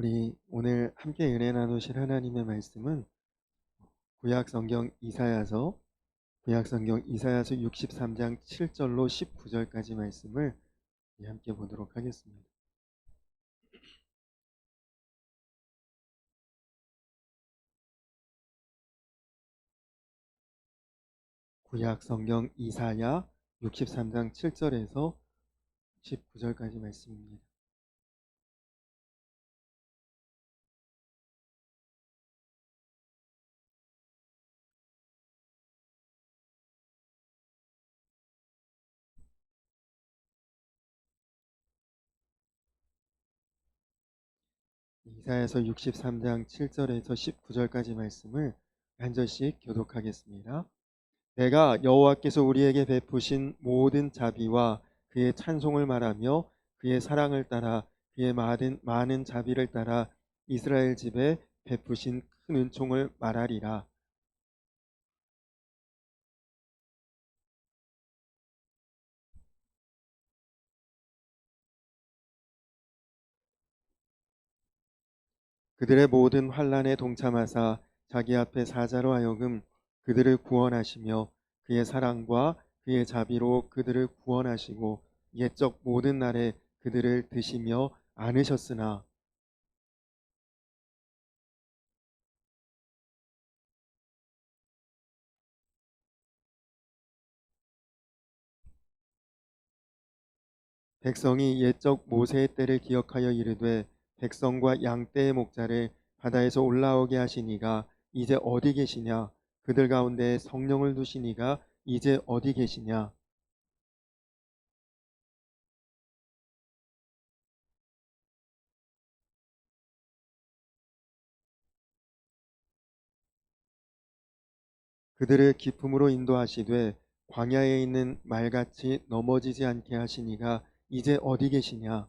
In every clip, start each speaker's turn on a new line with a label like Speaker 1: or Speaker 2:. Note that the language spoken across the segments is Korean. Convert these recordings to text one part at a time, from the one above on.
Speaker 1: 우리 오늘 함께 은혜 나누실 하나님의 말씀은 구약 성경 이사야서 63장 7절로 19절까지 말씀을 함께 보도록 하겠습니다. 구약 성경 이사야 63장 7절에서 19절까지 말씀입니다. 이사야서 63장 7절에서 19절까지 말씀을 한 절씩 교독하겠습니다. 내가 여호와께서 우리에게 베푸신 모든 자비와 그의 찬송을 말하며 그의 사랑을 따라 그의 많은 자비를 따라 이스라엘 집에 베푸신 큰 은총을 말하리라. 그들의 모든 환난에 동참하사 자기 앞에 사자로 하여금 그들을 구원하시며 그의 사랑과 그의 자비로 그들을 구원하시고 옛적 모든 날에 그들을 드시며 안으셨으나 백성이 옛적 모세의 때를 기억하여 이르되 백성과 양 떼의 목자를 바다에서 올라오게 하시니가 이제 어디 계시냐? 그들 가운데 성령을 두시니가 이제 어디 계시냐? 그들을 기품으로 인도하시되 광야에 있는 말같이 넘어지지 않게 하시니가 이제 어디 계시냐?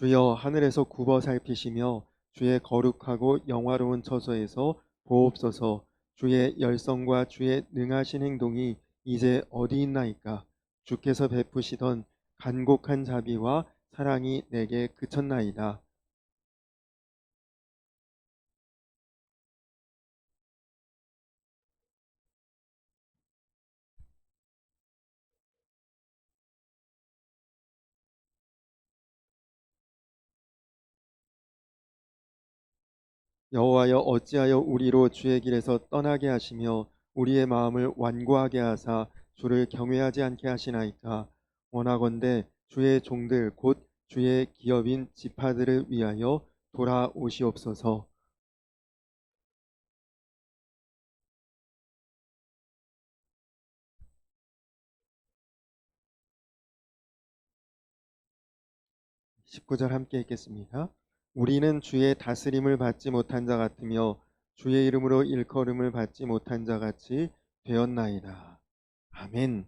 Speaker 1: 주여 하늘에서 굽어 살피시며 주의 거룩하고 영화로운 처소에서 보옵소서. 주의 열성과 주의 능하신 행동이 이제 어디 있나이까? 주께서 베푸시던 간곡한 자비와 사랑이 내게 그쳤나이다. '여호와여 어찌하여 우리로 주의 길에서 떠나게 하시며 우리의 마음을 완고하게 하사 주를 경외하지 않게 하시나이까? 원하건대 주의 종들 곧 주의 기업인 지파들을 위하여 돌아오시옵소서.' 19절 함께 읽겠습니다. 우리는 주의 다스림을 받지 못한 자 같으며 주의 이름으로 일컬음을 받지 못한 자 같이 되었나이다. 아멘.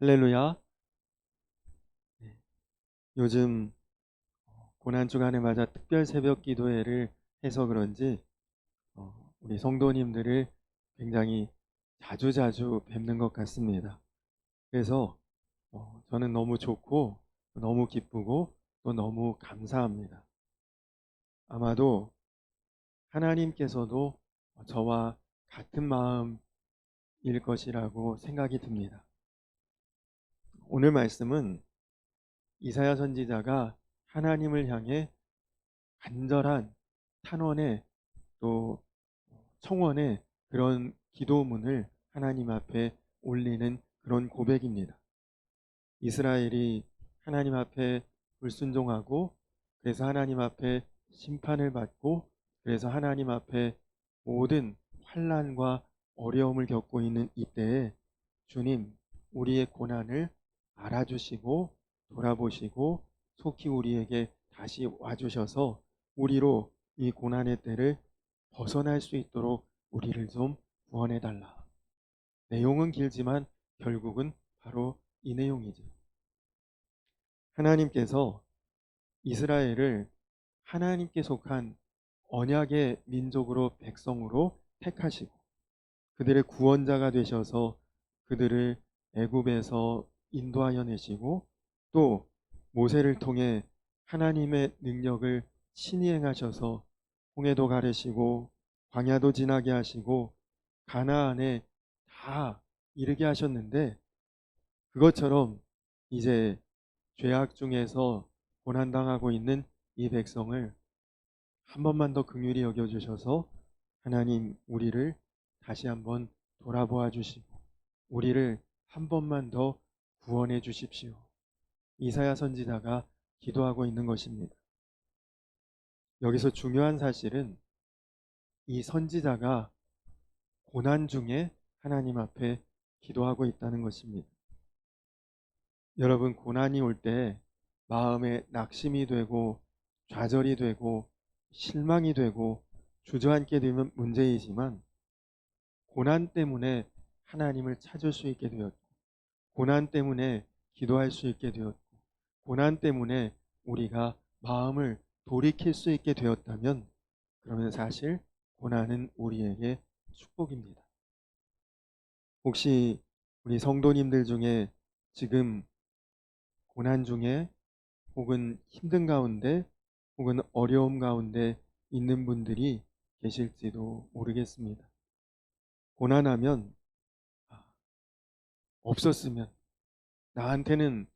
Speaker 1: 할렐루야. 네, 요즘 고난 주간을 맞아 특별 새벽 기도회를 해서 그런지 우리 성도님들을 굉장히 자주자주 뵙는 것 같습니다. 그래서 저는 너무 좋고 너무 기쁘고 또 너무 감사합니다. 아마도 하나님께서도 저와 같은 마음일 것이라고 생각이 듭니다. 오늘 말씀은 이사야 선지자가 하나님을 향해 간절한 탄원의 또 청원의 그런 기도문을 하나님 앞에 올리는 그런 고백입니다. 이스라엘이 하나님 앞에 불순종하고 그래서 하나님 앞에 심판을 받고 그래서 하나님 앞에 모든 환난과 어려움을 겪고 있는 이때에 주님 우리의 고난을 알아주시고 돌아보시고 속히 우리에게 다시 와주셔서 우리로 이 고난의 때를 벗어날 수 있도록 우리를 좀 구원해 달라. 내용은 길지만 결국은 바로 이 내용이죠. 하나님께서 이스라엘을 하나님께 속한 언약의 민족으로 백성으로 택하시고 그들의 구원자가 되셔서 그들을 애굽에서 인도하여 내시고 또 모세를 통해 하나님의 능력을 친히 행하셔서 홍해도 가르시고 광야도 지나게 하시고 가나안에 다 이르게 하셨는데 그것처럼 이제 죄악 중에서 고난당하고 있는 이 백성을 한 번만 더 긍휼히 여겨주셔서 하나님 우리를 다시 한번 돌아보아 주시고 우리를 한 번만 더 구원해 주십시오. 이사야 선지자가 기도하고 있는 것입니다. 여기서 중요한 사실은 이 선지자가 고난 중에 하나님 앞에 기도하고 있다는 것입니다. 여러분, 고난이 올 때 마음에 낙심이 되고 좌절이 되고 실망이 되고 주저앉게 되면 문제이지만 고난 때문에 하나님을 찾을 수 있게 되었고 고난 때문에 기도할 수 있게 되었고 고난 때문에 우리가 마음을 돌이킬 수 있게 되었다면 그러면 사실 고난은 우리에게 축복입니다. 혹시 우리 성도님들 중에 지금 고난 중에 혹은 힘든 가운데 혹은 어려움 가운데 있는 분들이 계실지도 모르겠습니다. 고난하면 없었으면 나한테는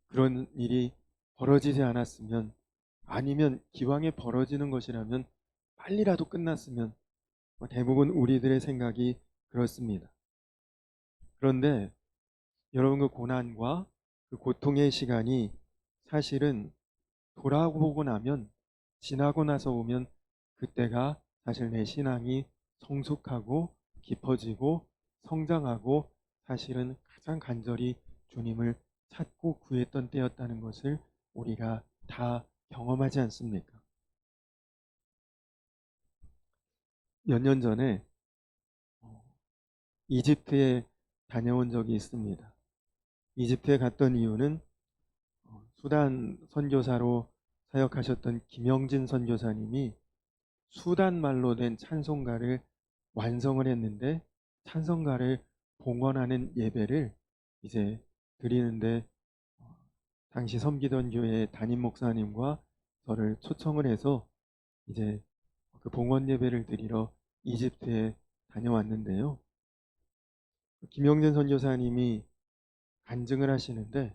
Speaker 1: 그런 일이 벌어지지 않았으면 아니면 기왕에 벌어지는 것이라면 빨리라도 끝났으면 대부분 우리들의 생각이 그렇습니다. 그런데 여러분 그 고난과 그 고통의 시간이 사실은 돌아보고 나면 지나고 나서 오면 그때가 사실 내 신앙이 성숙하고 깊어지고 성장하고 사실은 가장 간절히 주님을 찾고 구했던 때였다는 것을 우리가 다 경험하지 않습니까? 몇 년 전에 이집트에 다녀온 적이 있습니다. 이집트에 갔던 이유는 수단 선교사로 사역하셨던 김영진 선교사님이 수단 말로 된 찬송가를 완성을 했는데 찬송가를 봉헌하는 예배를 이제 드리는데 당시 섬기던 교회 담임 목사님과 저를 초청을 해서 이제 그 봉헌 예배를 드리러 이집트에 다녀왔는데요. 김영진 선교사님이 간증을 하시는데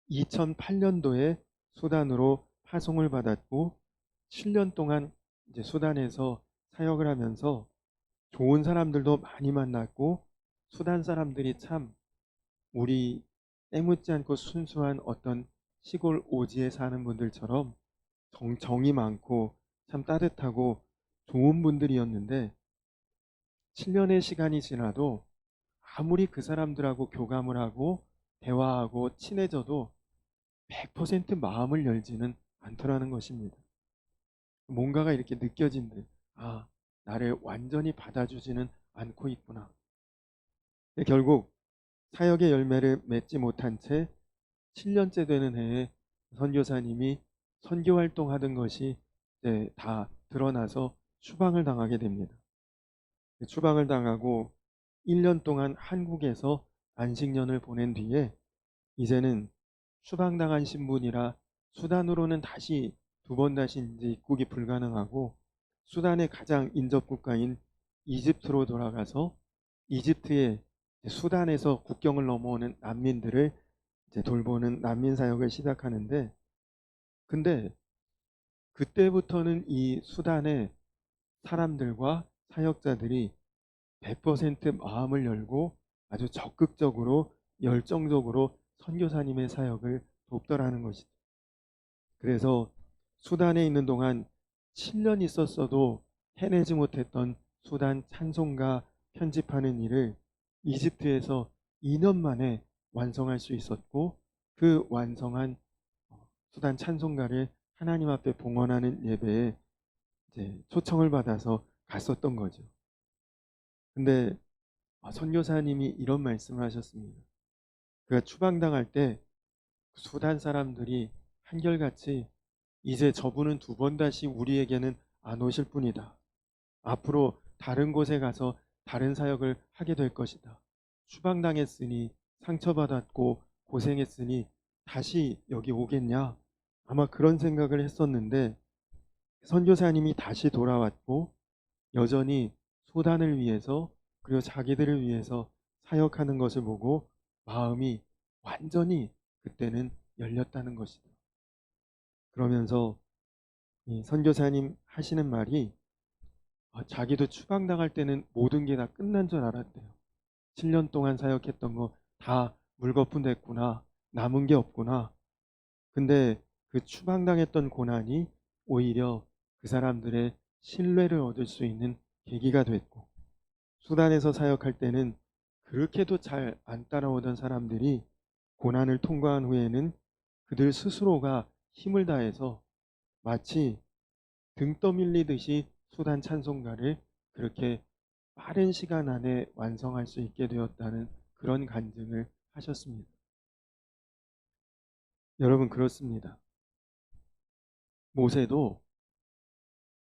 Speaker 1: 2008년도에 수단으로 파송을 받았고 7년 동안 이제 수단에서 사역을 하면서 좋은 사람들도 많이 만났고 수단 사람들이 참 우리 때묻지 않고 순수한 어떤 시골 오지에 사는 분들처럼 정이 많고 참 따뜻하고 좋은 분들이었는데 7년의 시간이 지나도 아무리 그 사람들하고 교감을 하고 대화하고 친해져도 100% 마음을 열지는 않더라는 것입니다. 뭔가가 이렇게 느껴진대. 아, 나를 완전히 받아주지는 않고 있구나. 결국 사역의 열매를 맺지 못한 채 7년째 되는 해에 선교사님이 선교 활동하던 것이 이제 다 드러나서 추방을 당하게 됩니다. 추방을 당하고 1년 동안 한국에서 안식년을 보낸 뒤에 이제는 추방당한 신분이라 수단으로는 다시 두 번 다시 이제 입국이 불가능하고 수단의 가장 인접 국가인 이집트로 돌아가서 이집트의 수단에서 국경을 넘어오는 난민들을 이제 돌보는 난민 사역을 시작하는데 근데 그때부터는 이 수단의 사람들과 사역자들이 100% 마음을 열고 아주 적극적으로 열정적으로 선교사님의 사역을 돕더라는 것이죠. 그래서 수단에 있는 동안 7년 있었어도 해내지 못했던 수단 찬송가 편집하는 일을 이집트에서 2년 만에 완성할 수 있었고 그 완성한 수단 찬송가를 하나님 앞에 봉헌하는 예배에 이제 초청을 받아서 갔었던 거죠. 근데 선교사님이 이런 말씀을 하셨습니다. 그가 추방당할 때 수단 사람들이 한결같이 이제 저분은 두 번 다시 우리에게는 안 오실 뿐이다. 앞으로 다른 곳에 가서 다른 사역을 하게 될 것이다. 추방당했으니 상처받았고 고생했으니 다시 여기 오겠냐? 아마 그런 생각을 했었는데 선교사님이 다시 돌아왔고 여전히 소단을 위해서 그리고 자기들을 위해서 사역하는 것을 보고 마음이 완전히 그때는 열렸다는 것이다. 그러면서 이 선교사님 하시는 말이 자기도 추방당할 때는 모든 게 다 끝난 줄 알았대요. 7년 동안 사역했던 거 다 물거품 됐구나. 남은 게 없구나. 근데 그 추방당했던 고난이 오히려 그 사람들의 신뢰를 얻을 수 있는 계기가 됐고 수단에서 사역할 때는 그렇게도 잘 안 따라오던 사람들이 고난을 통과한 후에는 그들 스스로가 힘을 다해서 마치 등 떠밀리듯이 수단 찬송가를 그렇게 빠른 시간 안에 완성할 수 있게 되었다는 그런 간증을 하셨습니다. 여러분 그렇습니다. 모세도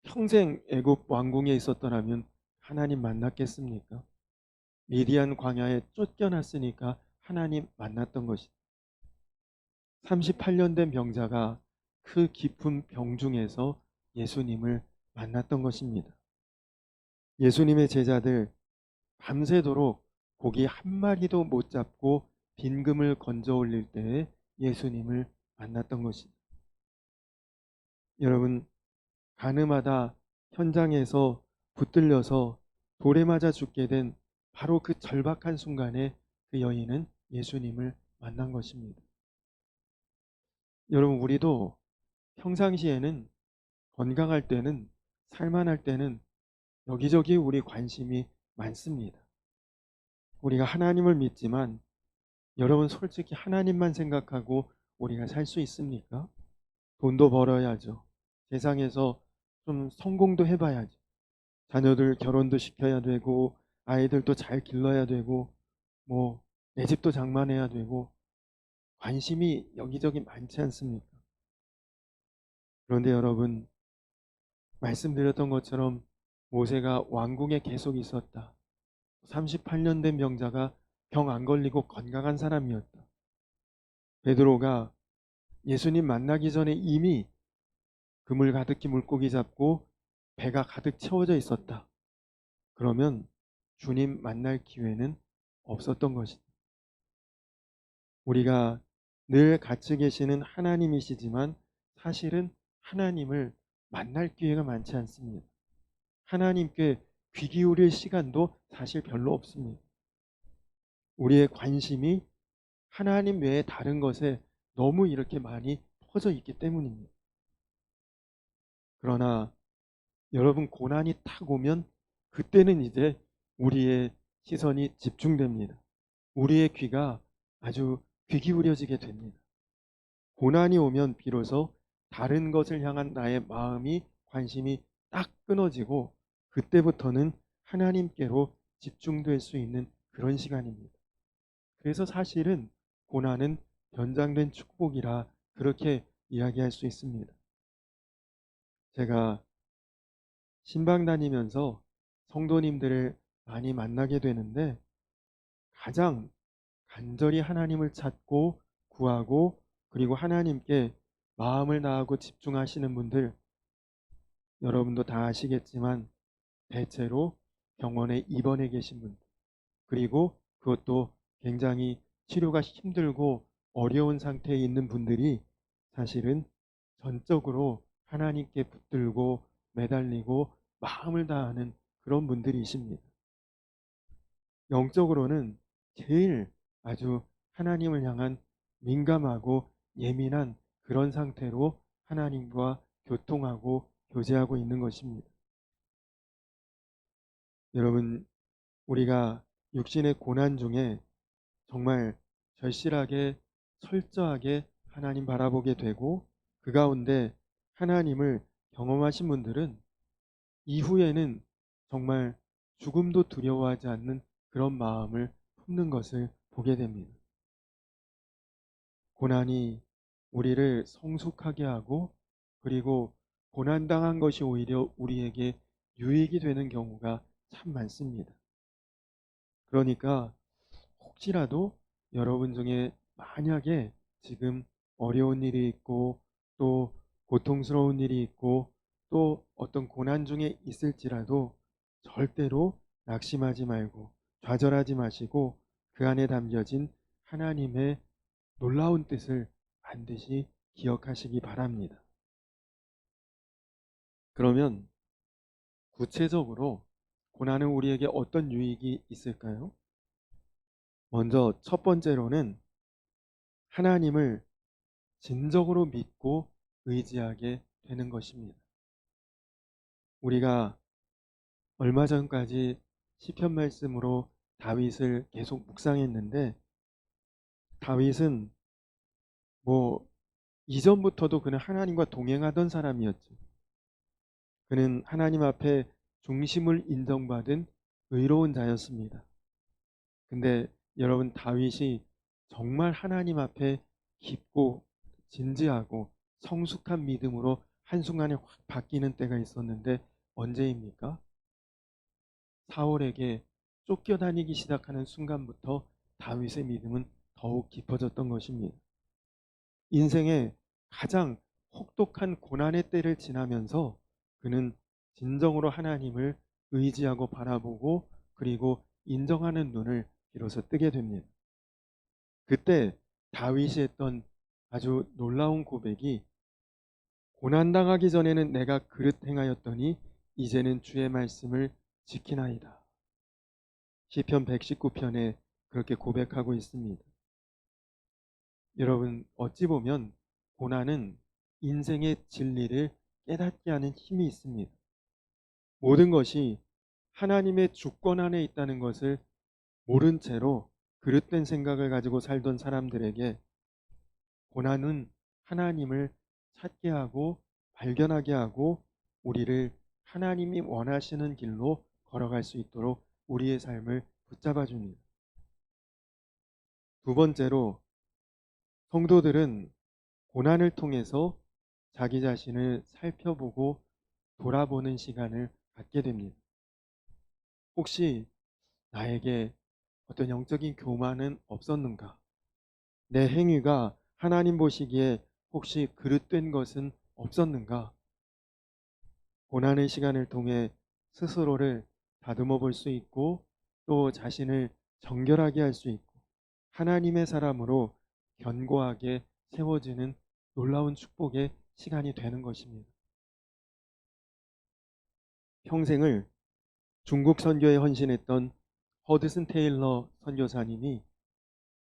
Speaker 1: 평생 애굽 왕궁에 있었더라면 하나님 만났겠습니까? 미디안 광야에 쫓겨났으니까 하나님 만났던 것이다. 38년 된 병자가 그 깊은 병 중에서 예수님을 만났던 것입니다. 예수님의 제자들 밤새도록 고기 한 마리도 못 잡고 빈금을 건져 올릴 때에 예수님을 만났던 것입니다. 여러분 가늠하다 현장에서 붙들려서 돌에 맞아 죽게 된 바로 그 절박한 순간에 그 여인은 예수님을 만난 것입니다. 여러분 우리도 평상시에는 건강할 때는 살만할 때는 여기저기 우리 관심이 많습니다. 우리가 하나님을 믿지만 여러분 솔직히 하나님만 생각하고 우리가 살 수 있습니까? 돈도 벌어야죠. 세상에서 좀 성공도 해봐야죠. 자녀들 결혼도 시켜야 되고 아이들도 잘 길러야 되고 뭐 내 집도 장만해야 되고 관심이 여기저기 많지 않습니까? 그런데 여러분 말씀드렸던 것처럼 모세가 왕궁에 계속 있었다. 38년 된 병자가 병 안 걸리고 건강한 사람이었다. 베드로가 예수님 만나기 전에 이미 그물 가득히 물고기 잡고 배가 가득 채워져 있었다. 그러면 주님 만날 기회는 없었던 것이다. 우리가 늘 같이 계시는 하나님이시지만 사실은 하나님을 만날 기회가 많지 않습니다. 하나님께 귀 기울일 시간도 사실 별로 없습니다. 우리의 관심이 하나님 외에 다른 것에 너무 이렇게 많이 퍼져 있기 때문입니다. 그러나 여러분 고난이 탁 오면 그때는 이제 우리의 시선이 집중됩니다. 우리의 귀가 아주 귀 기울여지게 됩니다. 고난이 오면 비로소 다른 것을 향한 나의 마음이 관심이 딱 끊어지고 그때부터는 하나님께로 집중될 수 있는 그런 시간입니다. 그래서 사실은 고난은 연장된 축복이라 그렇게 이야기할 수 있습니다. 제가 신방 다니면서 성도님들을 많이 만나게 되는데 가장 간절히 하나님을 찾고 구하고 그리고 하나님께 마음을 다하고 집중하시는 분들 여러분도 다 아시겠지만 대체로 병원에 입원해 계신 분들 그리고 그것도 굉장히 치료가 힘들고 어려운 상태에 있는 분들이 사실은 전적으로 하나님께 붙들고 매달리고 마음을 다하는 그런 분들이십니다. 영적으로는 제일 아주 하나님을 향한 민감하고 예민한 그런 상태로 하나님과 교통하고 교제하고 있는 것입니다. 여러분 우리가 육신의 고난 중에 정말 절실하게 철저하게 하나님 바라보게 되고 그 가운데 하나님을 경험하신 분들은 이후에는 정말 죽음도 두려워하지 않는 그런 마음을 품는 것을 보게 됩니다. 고난이 우리를 성숙하게 하고 그리고 고난당한 것이 오히려 우리에게 유익이 되는 경우가 참 많습니다. 그러니까 혹시라도 여러분 중에 만약에 지금 어려운 일이 있고 또 고통스러운 일이 있고 또 어떤 고난 중에 있을지라도 절대로 낙심하지 말고 좌절하지 마시고 그 안에 담겨진 하나님의 놀라운 뜻을 반드시 기억하시기 바랍니다. 그러면 구체적으로 고난은 우리에게 어떤 유익이 있을까요? 먼저 첫 번째로는 하나님을 진정으로 믿고 의지하게 되는 것입니다. 우리가 얼마 전까지 시편 말씀으로 다윗을 계속 묵상했는데 다윗은 뭐 이전부터도 그는 하나님과 동행하던 사람이었죠. 그는 하나님 앞에 중심을 인정받은 의로운 자였습니다. 근데 여러분 다윗이 정말 하나님 앞에 깊고 진지하고 성숙한 믿음으로 한순간에 확 바뀌는 때가 있었는데 언제입니까? 사울에게 쫓겨다니기 시작하는 순간부터 다윗의 믿음은 더욱 깊어졌던 것입니다. 인생의 가장 혹독한 고난의 때를 지나면서 그는 진정으로 하나님을 의지하고 바라보고 그리고 인정하는 눈을 비로소 뜨게 됩니다. 그때 다윗이 했던 아주 놀라운 고백이 고난당하기 전에는 내가 그릇 행하였더니 이제는 주의 말씀을 지키나이다. 시편 119편에 그렇게 고백하고 있습니다. 여러분 어찌 보면 고난은 인생의 진리를 깨닫게 하는 힘이 있습니다. 모든 것이 하나님의 주권 안에 있다는 것을 모른 채로 그릇된 생각을 가지고 살던 사람들에게 고난은 하나님을 찾게 하고 발견하게 하고 우리를 하나님이 원하시는 길로 걸어갈 수 있도록 우리의 삶을 붙잡아 줍니다. 두 번째로 성도들은 고난을 통해서 자기 자신을 살펴보고 돌아보는 시간을 갖게 됩니다. 혹시 나에게 어떤 영적인 교만은 없었는가? 내 행위가 하나님 보시기에 혹시 그릇된 것은 없었는가? 고난의 시간을 통해 스스로를 다듬어 볼 수 있고 또 자신을 정결하게 할 수 있고 하나님의 사람으로 견고하게 세워지는 놀라운 축복의 시간이 되는 것입니다. 평생을 중국 선교에 헌신했던 허드슨 테일러 선교사님이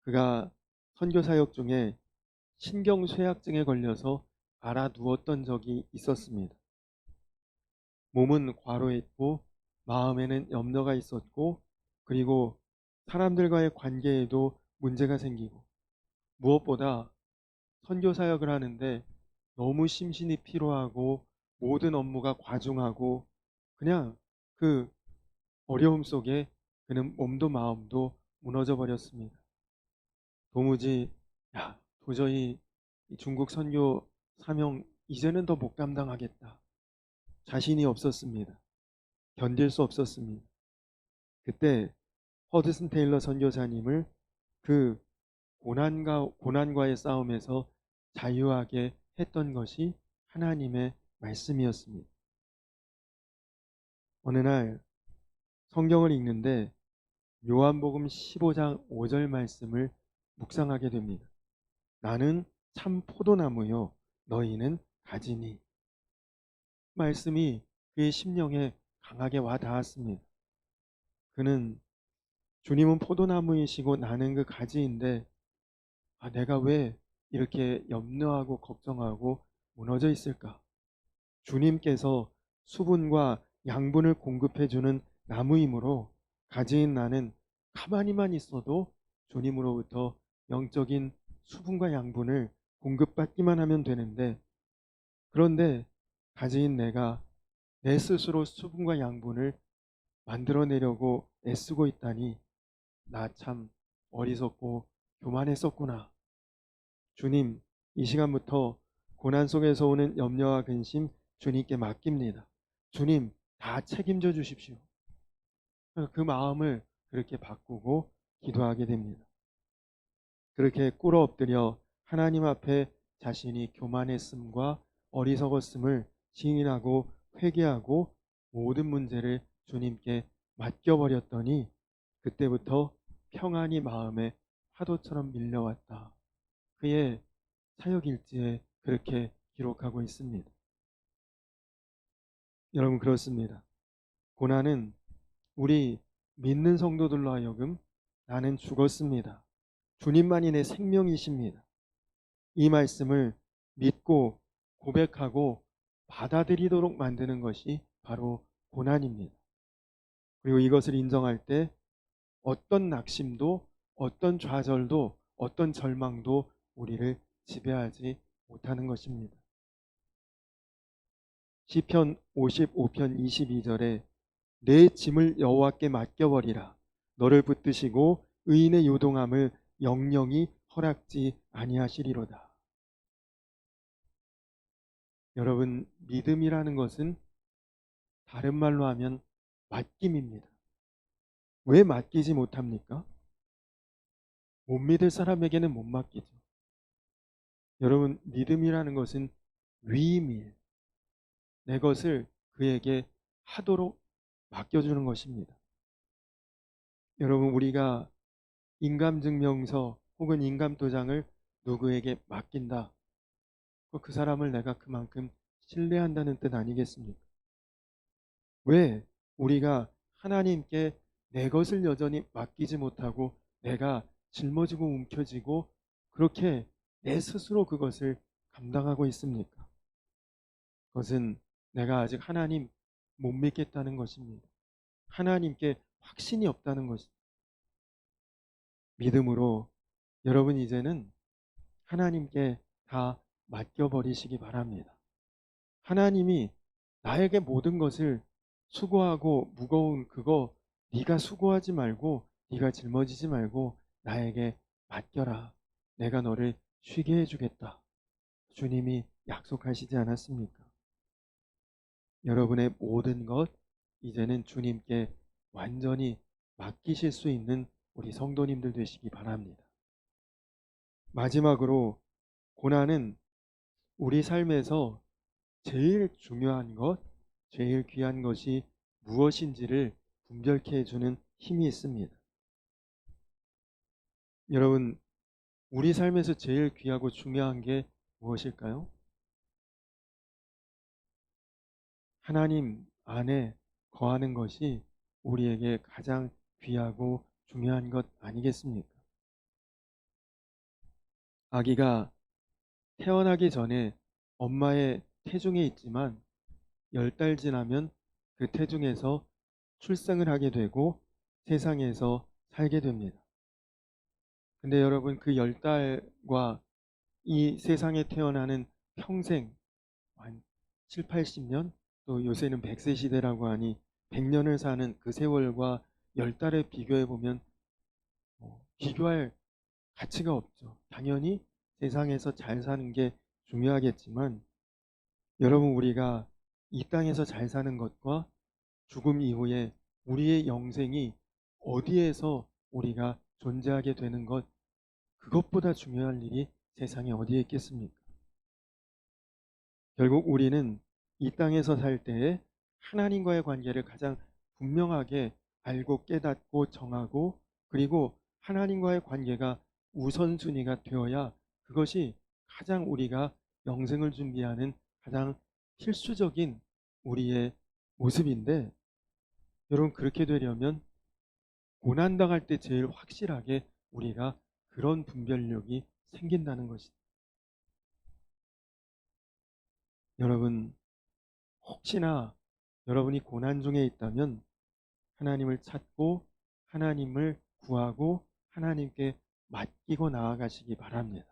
Speaker 1: 그가 선교 사역 중에 신경쇠약증에 걸려서 알아누웠던 적이 있었습니다. 몸은 과로했고 마음에는 염려가 있었고 그리고 사람들과의 관계에도 문제가 생기고 무엇보다 선교 사역을 하는데 너무 심신이 피로하고 모든 업무가 과중하고 그냥 그 어려움 속에 그는 몸도 마음도 무너져 버렸습니다. 도무지 도저히 이 중국 선교 사명 이제는 더 못 감당하겠다. 자신이 없었습니다. 견딜 수 없었습니다. 그때 허드슨 테일러 선교사님을 그 고난과의 싸움에서 자유하게 했던 것이 하나님의 말씀이었습니다. 어느 날 성경을 읽는데 요한복음 15장 5절 말씀을 묵상하게 됩니다. 나는 참 포도나무요 너희는 가지니. 말씀이 그의 심령에 강하게 와 닿았습니다. 그는 주님은 포도나무이시고 나는 그 가지인데 내가 왜 이렇게 염려하고 걱정하고 무너져 있을까? 주님께서 수분과 양분을 공급해 주는 나무이므로 가지인 나는 가만히만 있어도 주님으로부터 영적인 수분과 양분을 공급받기만 하면 되는데 그런데 가지인 내가 내 스스로 수분과 양분을 만들어내려고 애쓰고 있다니 나 참 어리석고 교만했었구나. 주님, 이 시간부터 고난 속에서 오는 염려와 근심 주님께 맡깁니다. 주님, 다 책임져 주십시오. 그 마음을 그렇게 바꾸고 기도하게 됩니다. 그렇게 꿇어 엎드려 하나님 앞에 자신이 교만했음과 어리석었음을 시인하고 회개하고 모든 문제를 주님께 맡겨버렸더니 그때부터 평안이 마음에 파도처럼 밀려왔다. 그의 사역일지에 그렇게 기록하고 있습니다. 여러분, 그렇습니다. 고난은 우리 믿는 성도들로 하여금 나는 죽었습니다, 주님만이 내 생명이십니다, 이 말씀을 믿고 고백하고 받아들이도록 만드는 것이 바로 고난입니다. 그리고 이것을 인정할 때 어떤 낙심도, 어떤 좌절도, 어떤 절망도 우리를 지배하지 못하는 것입니다. 시편 55편 22절에 내 짐을 여호와께 맡겨버리라. 너를 붙드시고 의인의 요동함을 영영이 허락지 아니하시리로다. 여러분, 믿음이라는 것은 다른 말로 하면 맡김입니다. 왜 맡기지 못합니까? 못 믿을 사람에게는 못 맡기죠. 여러분, 믿음이라는 것은 위임이에요. 내 것을 그에게 하도록 맡겨주는 것입니다. 여러분, 우리가 인감증명서 혹은 인감도장을 누구에게 맡긴다, 그 사람을 내가 그만큼 신뢰한다는 뜻 아니겠습니까? 왜 우리가 하나님께 내 것을 여전히 맡기지 못하고 내가 짊어지고 움켜쥐고 그렇게 내 스스로 그것을 감당하고 있습니까? 그것은 내가 아직 하나님 못 믿겠다는 것입니다. 하나님께 확신이 없다는 것입니다. 믿음으로 여러분 이제는 하나님께 다 맡겨버리시기 바랍니다. 하나님이 나에게 모든 것을 수고하고 무거운 그거 네가 수고하지 말고 네가 짊어지지 말고 나에게 맡겨라. 내가 너를 쉬게 해주겠다. 주님이 약속하시지 않았습니까? 여러분의 모든 것 이제는 주님께 완전히 맡기실 수 있는 우리 성도님들 되시기 바랍니다. 마지막으로 고난은 우리 삶에서 제일 중요한 것, 제일 귀한 것이 무엇인지를 분별케 해주는 힘이 있습니다. 여러분, 우리 삶에서 제일 귀하고 중요한 게 무엇일까요? 하나님 안에 거하는 것이 우리에게 가장 귀하고 중요한 것 아니겠습니까? 아기가 태어나기 전에 엄마의 태중에 있지만 10달 지나면 그 태중에서 출생을 하게 되고 세상에서 살게 됩니다. 근데 여러분, 그 10달과 이 세상에 태어나는 평생 한 7, 80년, 또 요새는 100세 시대라고 하니 100년을 사는 그 세월과 10달을 비교해 보면 비교할 가치가 없죠. 당연히 세상에서 잘 사는 게 중요하겠지만 여러분, 우리가 이 땅에서 잘 사는 것과 죽음 이후에 우리의 영생이 어디에서 우리가 존재하게 되는 것, 그것보다 중요한 일이 세상에 어디에 있겠습니까? 결국 우리는 이 땅에서 살 때에 하나님과의 관계를 가장 분명하게 알고 깨닫고 정하고, 그리고 하나님과의 관계가 우선순위가 되어야 그것이 가장 우리가 영생을 준비하는 가장 필수적인 우리의 모습인데, 여러분, 그렇게 되려면 고난당할 때 제일 확실하게 우리가 그런 분별력이 생긴다는 것입니다. 여러분, 혹시나 여러분이 고난 중에 있다면 하나님을 찾고 하나님을 구하고 하나님께 맡기고 나아가시기 바랍니다.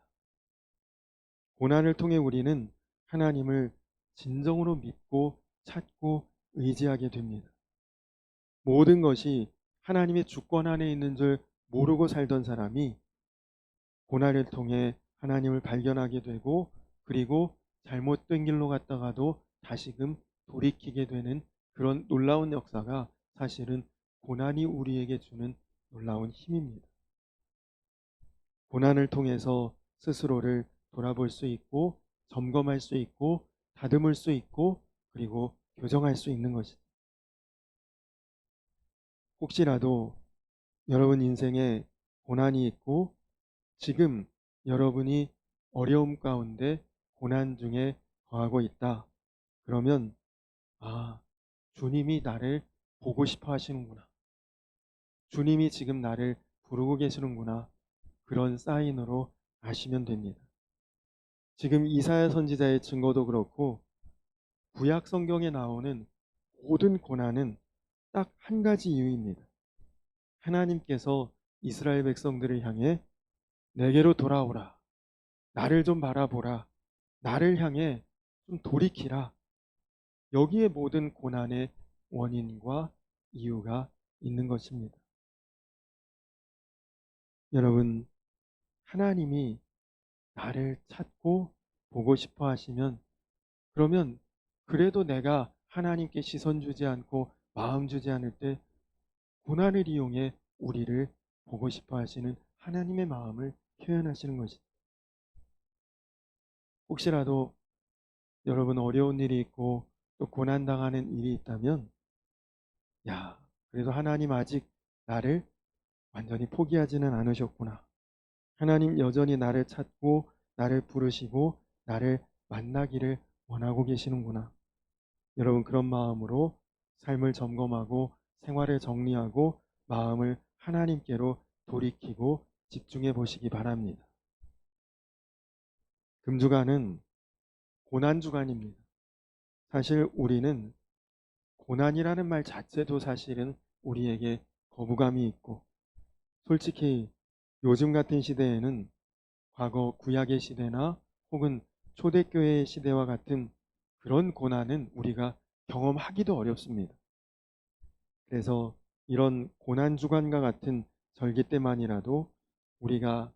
Speaker 1: 고난을 통해 우리는 하나님을 진정으로 믿고 찾고 의지하게 됩니다. 모든 것이 하나님의 주권 안에 있는 줄 모르고 살던 사람이 고난을 통해 하나님을 발견하게 되고, 그리고 잘못된 길로 갔다가도 다시금 돌이키게 되는 그런 놀라운 역사가 사실은 고난이 우리에게 주는 놀라운 힘입니다. 고난을 통해서 스스로를 돌아볼 수 있고 점검할 수 있고 다듬을 수 있고 그리고 교정할 수 있는 것입니다. 혹시라도 여러분 인생에 고난이 있고 지금 여러분이 어려움 가운데 고난 중에 거하고 있다. 그러면 아, 주님이 나를 보고 싶어 하시는구나. 주님이 지금 나를 부르고 계시는구나. 그런 사인으로 아시면 됩니다. 지금 이사야 선지자의 증거도 그렇고 구약 성경에 나오는 모든 고난은 딱 한 가지 이유입니다. 하나님께서 이스라엘 백성들을 향해 내게로 돌아오라. 나를 좀 바라보라. 나를 향해 좀 돌이키라. 여기에 모든 고난의 원인과 이유가 있는 것입니다. 여러분, 하나님이 나를 찾고 보고 싶어 하시면 그러면 그래도 내가 하나님께 시선 주지 않고 마음 주지 않을 때 고난을 이용해 우리를 보고 싶어 하시는 하나님의 마음을 표현하시는 것입니다. 혹시라도 여러분 어려운 일이 있고 또 고난당하는 일이 있다면 야, 그래도 하나님 아직 나를 완전히 포기하지는 않으셨구나. 하나님 여전히 나를 찾고 나를 부르시고 나를 만나기를 원하고 계시는구나. 여러분 그런 마음으로 삶을 점검하고 생활을 정리하고 마음을 하나님께로 돌이키고 집중해 보시기 바랍니다. 금주간은 고난주간입니다. 사실 우리는 고난이라는 말 자체도 사실은 우리에게 거부감이 있고 솔직히 요즘 같은 시대에는 과거 구약의 시대나 혹은 초대교회의 시대와 같은 그런 고난은 우리가 경험하기도 어렵습니다. 그래서 이런 고난주간과 같은 절기 때만이라도 우리가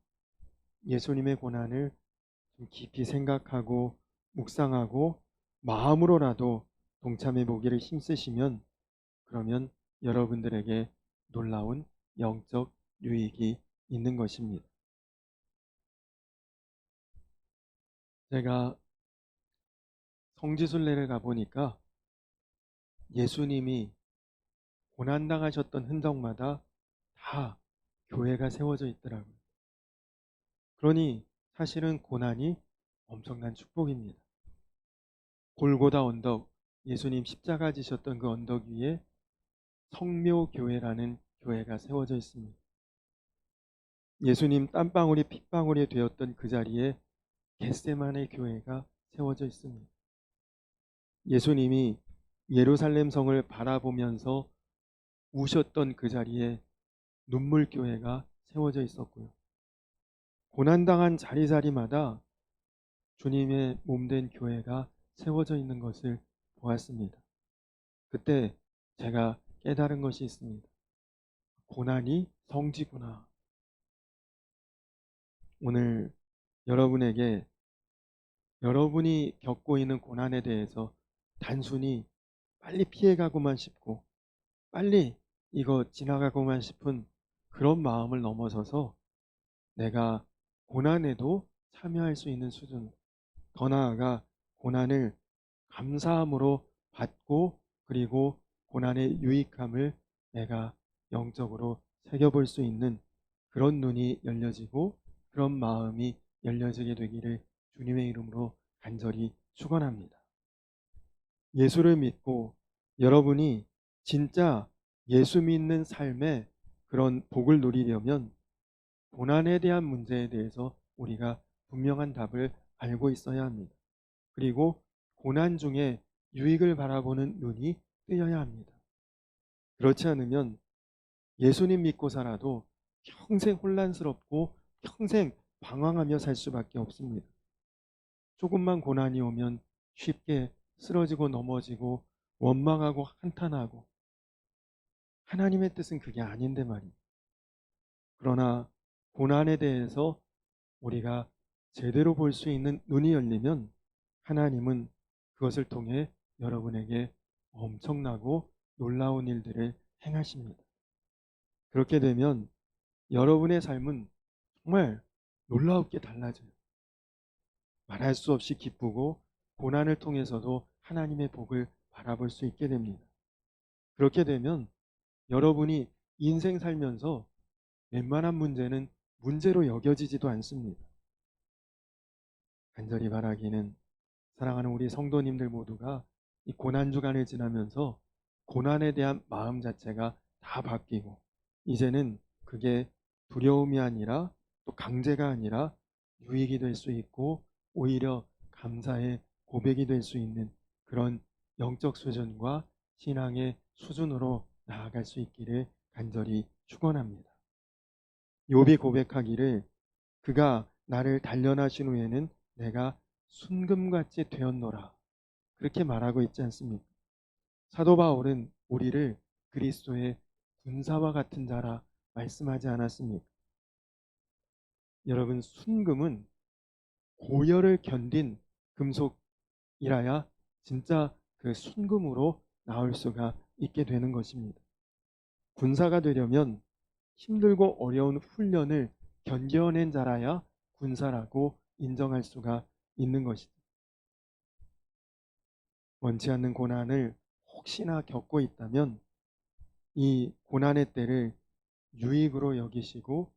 Speaker 1: 예수님의 고난을 좀 깊이 생각하고 묵상하고 마음으로라도 동참해 보기를 힘쓰시면 그러면 여러분들에게 놀라운 영적 유익이 있는 것입니다. 제가 성지순례를 가보니까 예수님이 고난당하셨던 흔적마다 다 교회가 세워져 있더라고요. 그러니 사실은 고난이 엄청난 축복입니다. 골고다 언덕, 예수님 십자가 지셨던 그 언덕 위에 성묘교회라는 교회가 세워져 있습니다. 예수님 땀방울이 핏방울이 되었던 그 자리에 겟세마네 교회가 세워져 있습니다. 예수님이 예루살렘 성을 바라보면서 우셨던 그 자리에 눈물교회가 세워져 있었고요. 고난당한 자리자리마다 주님의 몸된 교회가 세워져 있는 것을 보았습니다. 그때 제가 깨달은 것이 있습니다. 고난이 성지구나. 오늘 여러분에게 여러분이 겪고 있는 고난에 대해서 단순히 빨리 피해가고만 싶고 빨리 이거 지나가고만 싶은 그런 마음을 넘어서서 내가 고난에도 참여할 수 있는 수준, 더 나아가 고난을 감사함으로 받고 그리고 고난의 유익함을 내가 영적으로 새겨볼 수 있는 그런 눈이 열려지고 그런 마음이 열려지게 되기를 주님의 이름으로 간절히 축원합니다. 예수를 믿고 여러분이 진짜 예수 믿는 삶의 그런 복을 누리려면 고난에 대한 문제에 대해서 우리가 분명한 답을 알고 있어야 합니다. 그리고 고난 중에 유익을 바라보는 눈이 뜨여야 합니다. 그렇지 않으면 예수님 믿고 살아도 평생 혼란스럽고 평생 방황하며 살 수밖에 없습니다. 조금만 고난이 오면 쉽게 쓰러지고 넘어지고 원망하고 한탄하고 하나님의 뜻은 그게 아닌데 말이에요. 그러나 고난에 대해서 우리가 제대로 볼 수 있는 눈이 열리면 하나님은 그것을 통해 여러분에게 엄청나고 놀라운 일들을 행하십니다. 그렇게 되면 여러분의 삶은 정말 놀라웠게 달라져요. 말할 수 없이 기쁘고 고난을 통해서도 하나님의 복을 바라볼 수 있게 됩니다. 그렇게 되면 여러분이 인생 살면서 웬만한 문제는 문제로 여겨지지도 않습니다. 간절히 바라기는 사랑하는 우리 성도님들 모두가 이 고난 주간을 지나면서 고난에 대한 마음 자체가 다 바뀌고 이제는 그게 두려움이 아니라 또 강제가 아니라 유익이 될 수 있고 오히려 감사의 고백이 될 수 있는 그런 영적 수준과 신앙의 수준으로 나아갈 수 있기를 간절히 축원합니다. 욥이 고백하기를 그가 나를 단련하신 후에는 내가 순금같이 되었노라 그렇게 말하고 있지 않습니까? 사도 바울은 우리를 그리스도의 군사와 같은 자라 말씀하지 않았습니까? 여러분 순금은 고열을 견딘 금속이라야 진짜 그 순금으로 나올 수가 있게 되는 것입니다. 군사가 되려면 힘들고 어려운 훈련을 견뎌낸 자라야 군사라고 인정할 수가 있는 것이죠. 원치 않는 고난을 혹시나 겪고 있다면 이 고난의 때를 유익으로 여기시고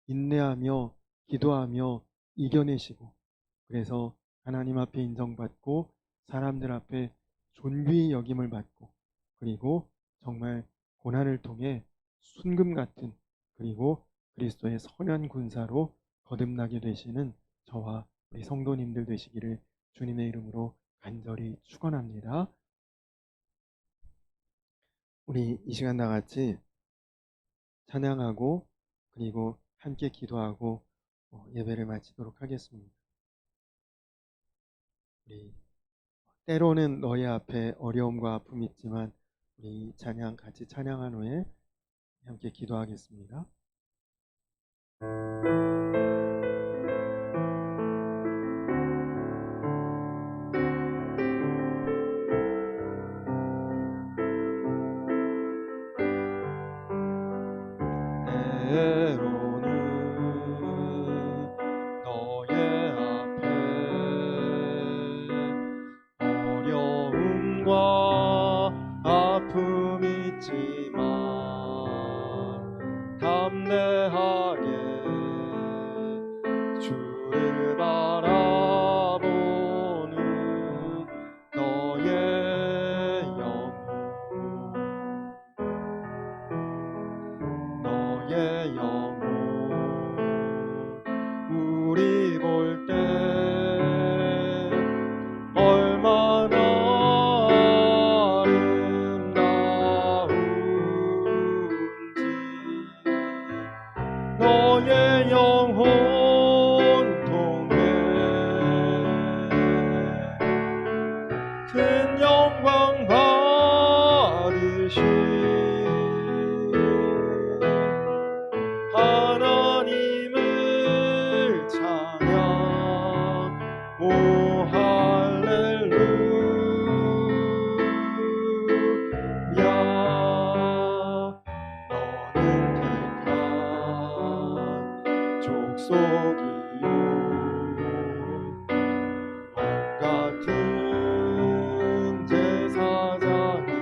Speaker 1: 인내하며 기도하며 이겨내시고 그래서 하나님 앞에 인정받고 사람들 앞에 존귀히 여김을 받고 그리고 정말 고난을 통해 순금 같은 그리고 그리스도의 선한 군사로 거듭나게 되시는 저와 우리 성도님들 되시기를 주님의 이름으로 간절히 축원합니다. 우리 이 시간 다 같이 찬양하고 그리고 함께 기도하고 예배를 마치도록 하겠습니다. 우리 때로는 너희 앞에 어려움과 아픔이 있지만 우리 찬양 같이 찬양한 후에 함께 기도하겠습니다. 때로는 너의 앞에 어려움과 아픔이 있지만 담대하게 주를 바라보는 너의 영혼 너의 영혼 우리 볼 때 얼마나 아름다운지 너의 영혼 통해 큰 영광 받으신 하나님을 찬양 오 할렐루야 너는 택한 족속이요 같은 제사장이여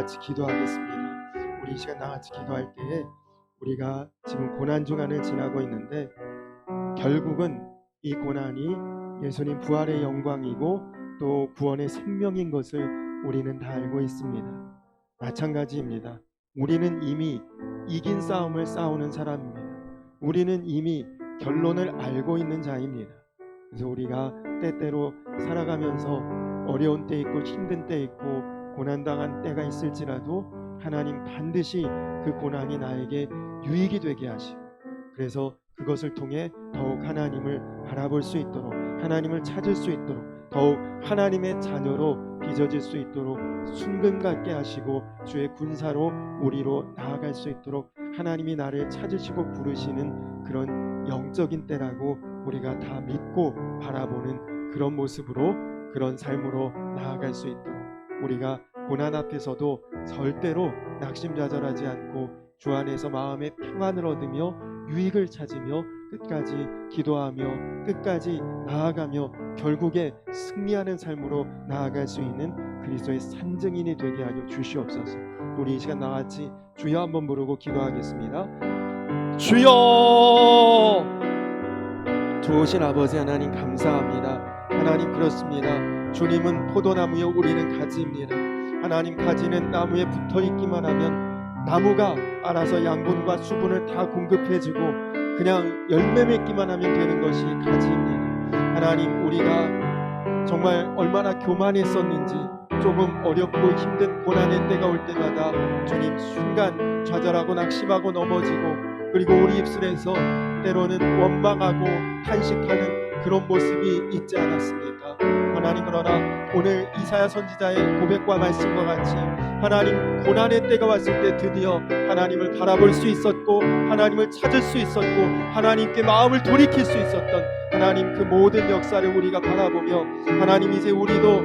Speaker 1: 같이 기도하겠습니다. 우리 이 시간 다 같이 기도할 때에 우리가 지금 고난 주간을 지나고 있는데 결국은 이 고난이 예수님 부활의 영광이고 또 구원의 생명인 것을 우리는 다 알고 있습니다. 마찬가지입니다. 우리는 이미 이긴 싸움을 싸우는 사람입니다. 우리는 이미 결론을 알고 있는 자입니다. 그래서 우리가 때때로 살아가면서 어려운 때 있고 힘든 때 있고 고난당한 때가 있을지라도 하나님 반드시 그 고난이 나에게 유익이 되게 하시고 그래서 그것을 통해 더욱 하나님을 바라볼 수 있도록 하나님을 찾을 수 있도록 더욱 하나님의 자녀로 빚어질 수 있도록 순금 갖게 하시고 주의 군사로 우리로 나아갈 수 있도록 하나님이 나를 찾으시고 부르시는 그런 영적인 때라고 우리가 다 믿고 바라보는 그런 모습으로 그런 삶으로 나아갈 수 있도록 우리가 고난 앞에서도 절대로 낙심좌절하지 않고 주 안에서 마음의 평안을 얻으며 유익을 찾으며 끝까지 기도하며 끝까지 나아가며 결국에 승리하는 삶으로 나아갈 수 있는 그리스도의 산증인이 되게 하여 주시옵소서. 우리 이 시간 나같이 주여 한번 부르고 기도하겠습니다. 주여! 좋으신 아버지 하나님 감사합니다. 하나님 그렇습니다. 주님은 포도나무여 우리는 가지입니다. 하나님 가지는 나무에 붙어있기만 하면 나무가 알아서 양분과 수분을 다 공급해주고 그냥 열매 맺기만 하면 되는 것이 가지입니다. 하나님 우리가 정말 얼마나 교만했었는지 조금 어렵고 힘든 고난의 때가 올 때마다 주님 순간 좌절하고 낙심하고 넘어지고 그리고 우리 입술에서 때로는 원망하고 탄식하는 그런 모습이 있지 않았습니까? 하나님 그러나 오늘 이사야 선지자의 고백과 말씀과 같이 하나님 고난의 때가 왔을 때 드디어 하나님을 바라볼 수 있었고 하나님을 찾을 수 있었고 하나님께 마음을 돌이킬 수 있었던 하나님 그 모든 역사를 우리가 바라보며 하나님 이제 우리도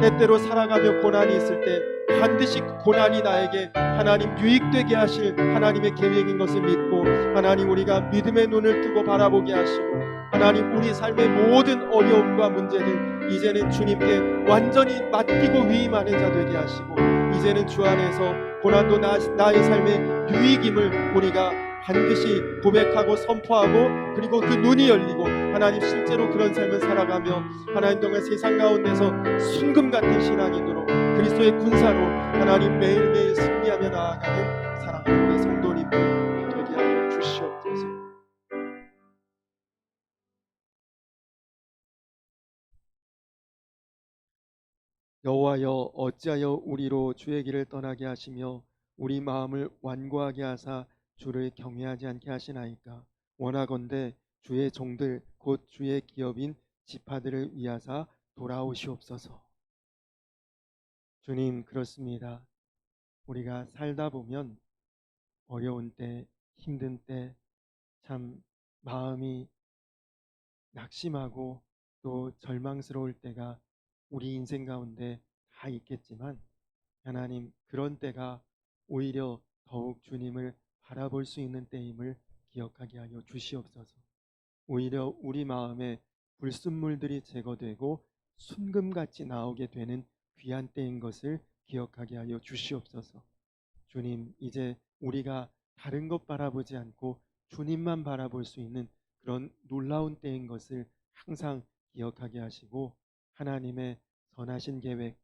Speaker 1: 때때로 살아가며 고난이 있을 때 반드시 그 고난이 나에게 하나님 유익되게 하실 하나님의 계획인 것을 믿고 하나님 우리가 믿음의 눈을 뜨고 바라보게 하시고 하나님 우리 삶의 모든 어려움과 문제를 이제는 주님께 완전히 맡기고 위임하는 자 되게 하시고 이제는 주 안에서 고난도 나의 삶의 유익임을 우리가 반드시 고백하고 선포하고 그리고 그 눈이 열리고 하나님 실제로 그런 삶을 살아가며 하나님 정말 세상 가운데서 순금 같은 신앙인으로 그리스도의 군사로 하나님 매일매일 승리하며 나아가는 사랑하는 우리 성도님들 되게 하여 주시옵소서. 여호와여 어찌하여 우리로 주의 길을 떠나게 하시며 우리 마음을 완고하게 하사 주를 경외하지 않게 하시나이까. 원하건대 주의 종들 곧 주의 기업인 지파들을 위하사 돌아오시옵소서. 주님 그렇습니다. 우리가 살다 보면 어려운 때 힘든 때 참 마음이 낙심하고 또 절망스러울 때가 우리 인생 가운데 다 있겠지만 하나님 그런 때가 오히려 더욱 주님을 바라볼 수 있는 때임을 기억하게 하여 주시옵소서. 오히려 우리 마음에 불순물들이 제거되고 순금같이 나오게 되는 귀한 때인 것을 기억하게 하여 주시옵소서. 주님 이제 우리가 다른 것 바라보지 않고 주님만 바라볼 수 있는 그런 놀라운 때인 것을 항상 기억하게 하시고 하나님의 선하신 계획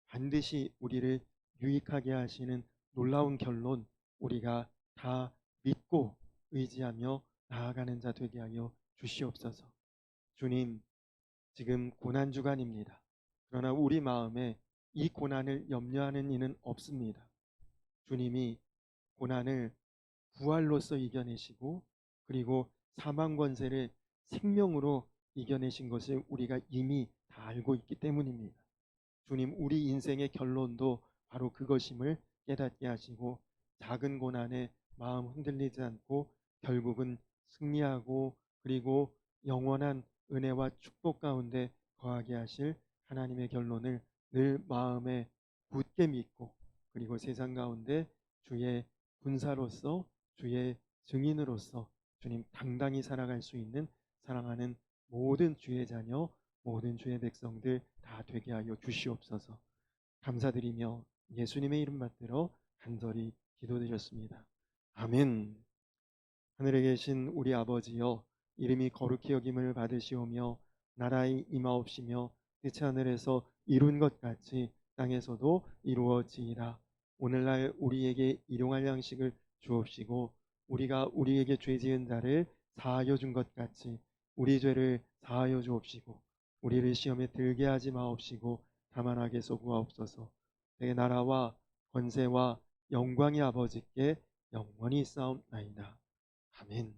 Speaker 1: 반드시 우리를 유익하게 하시는 놀라운 결론 우리가 다 믿고 의지하며 나아가는 자 되게 하여 주시옵소서. 주님 지금 고난주간입니다. 그러나 우리 마음에 이 고난을 염려하는 이는 없습니다. 주님이 고난을 부활로서 이겨내시고 그리고 사망 권세를 생명으로 이겨내신 것을 우리가 이미 다 알고 있기 때문입니다. 주님 우리 인생의 결론도 바로 그것임을 깨닫게 하시고 작은 고난에 마음 흔들리지 않고 결국은 승리하고 그리고 영원한 은혜와 축복 가운데 거하게 하실 하나님의 결론을 늘 마음에 굳게 믿고 그리고 세상 가운데 주의 군사로서 주의 증인으로서 주님 당당히 살아갈 수 있는 사랑하는 모든 주의 자녀 모든 주의 백성들 다 되게 하여 주시옵소서. 감사드리며 예수님의 이름 받들어 간절히 기도드렸습니다. 아멘. 하늘에 계신 우리 아버지여, 이름이 거룩히 여김을 받으시오며 나라의 임하옵시며 뜻이 하늘에서 이룬 것 같이 땅에서도 이루어지이다. 오늘날 우리에게 일용할 양식을 주옵시고 우리가 우리에게 죄 지은 자를 사하여 준 것 같이 우리 죄를 사하여 주옵시고 우리를 시험에 들게 하지 마옵시고 다만 악에서 구하옵소서. 내 나라와 권세와 영광이 아버지께 영원히 있사옵나이다. 아멘.